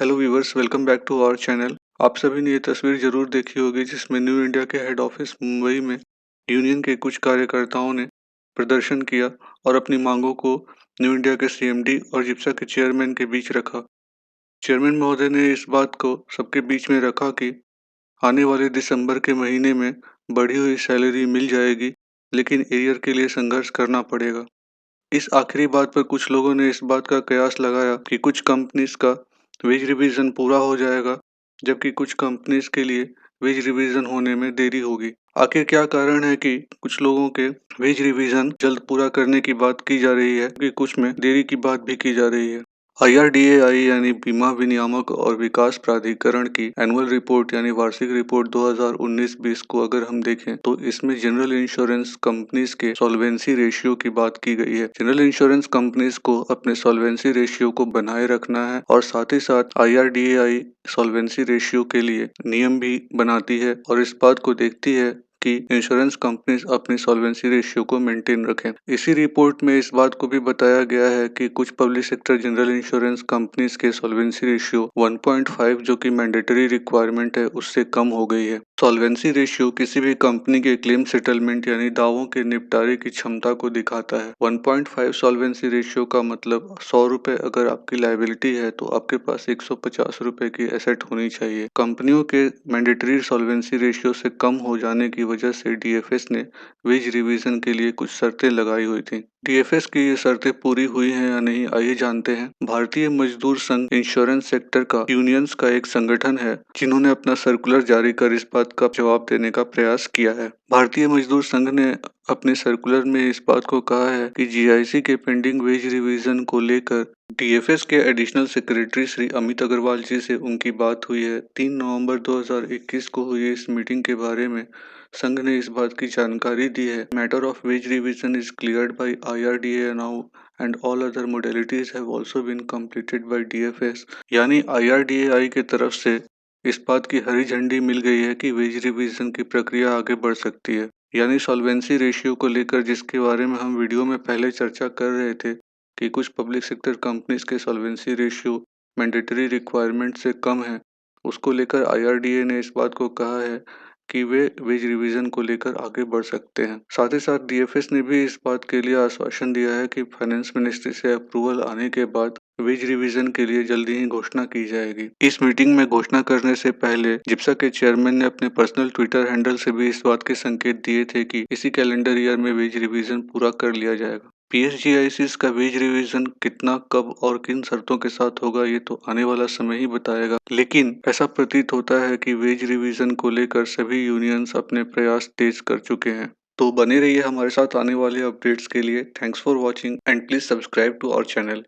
Hello viewers, welcome back to our channel. आप सभी ने ये तस्वीर जरूर देखी होगी जिसमें न्यू इंडिया के हेड ऑफिस मुंबई में यूनियन के कुछ कार्यकर्ताओं ने प्रदर्शन किया और अपनी मांगों को न्यू इंडिया के सीएमडी और जिप्सा के चेयरमैन के बीच रखा। चेयरमैन महोदय ने इस बात को सबके बीच में रखा कि आने वाले दिसंबर के महीने में बढ़ी हुई सैलरी मिल जाएगी, लेकिन एरियर के लिए संघर्ष करना पड़ेगा। इस आखिरी बात पर कुछ लोगों ने इस बात का कयास लगाया कि कुछ कंपनीज का वेज रिवीजन पूरा हो जाएगा, जबकि कुछ कंपनीज के लिए वेज रिवीजन होने में देरी होगी। आखिर क्या कारण है कि कुछ लोगों के वेज रिवीजन जल्द पूरा करने की बात की जा रही है कि कुछ में देरी की बात भी की जा रही है। IRDAI यानी बीमा विनियामक और विकास प्राधिकरण की एनुअल रिपोर्ट यानी वार्षिक रिपोर्ट 2019-20 को अगर हम देखें तो इसमें जनरल इंश्योरेंस कंपनीज के सॉल्वेंसी रेशियो की बात की गई है। जनरल इंश्योरेंस कंपनीज को अपने सॉल्वेंसी रेशियो को बनाए रखना है और साथ ही साथ IRDAI सॉल्वेंसी रेशियो के लिए नियम भी बनाती है और इस बात को देखती है कि इंश्योरेंस कंपनीज अपनी सॉल्वेंसी रेशियो को मेंटेन रखें। इसी रिपोर्ट में इस बात को भी बताया गया है कि कुछ public sector general insurance companies के सॉल्वेंसी रेशियो 1.5 जो कि मैंडेटरी रिक्वायरमेंट है उससे कम हो गई है। सॉल्वेंसी रेशियो किसी भी कंपनी के क्लेम सेटलमेंट यानी दावों के निपटारे की क्षमता को दिखाता है। 1.5 सॉल्वेंसी रेशियो का मतलब 100 रुपए अगर आपकी लायबिलिटी है तो आपके पास 150 रुपए की एसेट होनी चाहिए। कंपनियों के मैंडेटरी सॉल्वेंसी रेशियो से कम हो जाने की वजह से DFS ने वेज रिवीजन के लिए कुछ शर्तें लगाई हुई थी। DFS की ये शर्तें पूरी हुई हैं या नहीं, आइए जानते हैं। भारतीय मजदूर संघ इंश्योरेंस सेक्टर का यूनियंस का एक संगठन है जिन्होंने अपना सर्कुलर जारी कर इस बात का जवाब देने का प्रयास किया है। भारतीय मजदूर संघ ने अपने सर्कुलर में इस बात को कहा है कि GIC के पेंडिंग वेज रिवीजन को लेकर DFS के एडिशनल सेक्रेटरी श्री अमित अग्रवाल जी से उनकी बात हुई है। 3 नवंबर 2021 को हुई इस मीटिंग के बारे में संघ ने इस बात की जानकारी दी है। Matter of wage revision is cleared by IRDAI now and all other modalities have also been completed by DFS। यानी IRDAI की तरफ से इस बात की हरी झंडी मिल गई है कि वेज रिवीजन की प्रक्रिया आगे बढ़ सकती है। यानी सॉल्वेंसी रेशियो को लेकर जिसके बारे में हम वीडियो में पहले चर्चा कर रहे थे कि कुछ पब्लिक सेक्टर कंपनीज के सॉल्वेंसी रेशियो मैंडेटरी रिक्वायरमेंट से कम है, उसको लेकर IRDAI ने इस बात को कहा है कि वे वेज रिवीजन को लेकर आगे बढ़ सकते हैं। साथ ही साथ DFS ने भी इस बात के लिए आश्वासन दिया है कि फाइनेंस मिनिस्ट्री से अप्रूवल आने के बाद वेज रिवीजन के लिए जल्दी ही घोषणा की जाएगी। इस मीटिंग में घोषणा करने से पहले जिप्सा के चेयरमैन ने अपने पर्सनल ट्विटर हैंडल से भी इस बात के संकेत दिए थे कि इसी कैलेंडर ईयर में वेज रिवीजन पूरा कर लिया जाएगा। PSGICs का वेज रिवीजन कितना, कब और किन शर्तों के साथ होगा ये तो आने वाला समय ही बताएगा, लेकिन ऐसा प्रतीत होता है कि वेज रिवीजन को लेकर सभी यूनियंस अपने प्रयास तेज कर चुके हैं। तो बने रहिए हमारे साथ आने वाले अपडेट्स के लिए। Thanks for watching and please subscribe to our channel.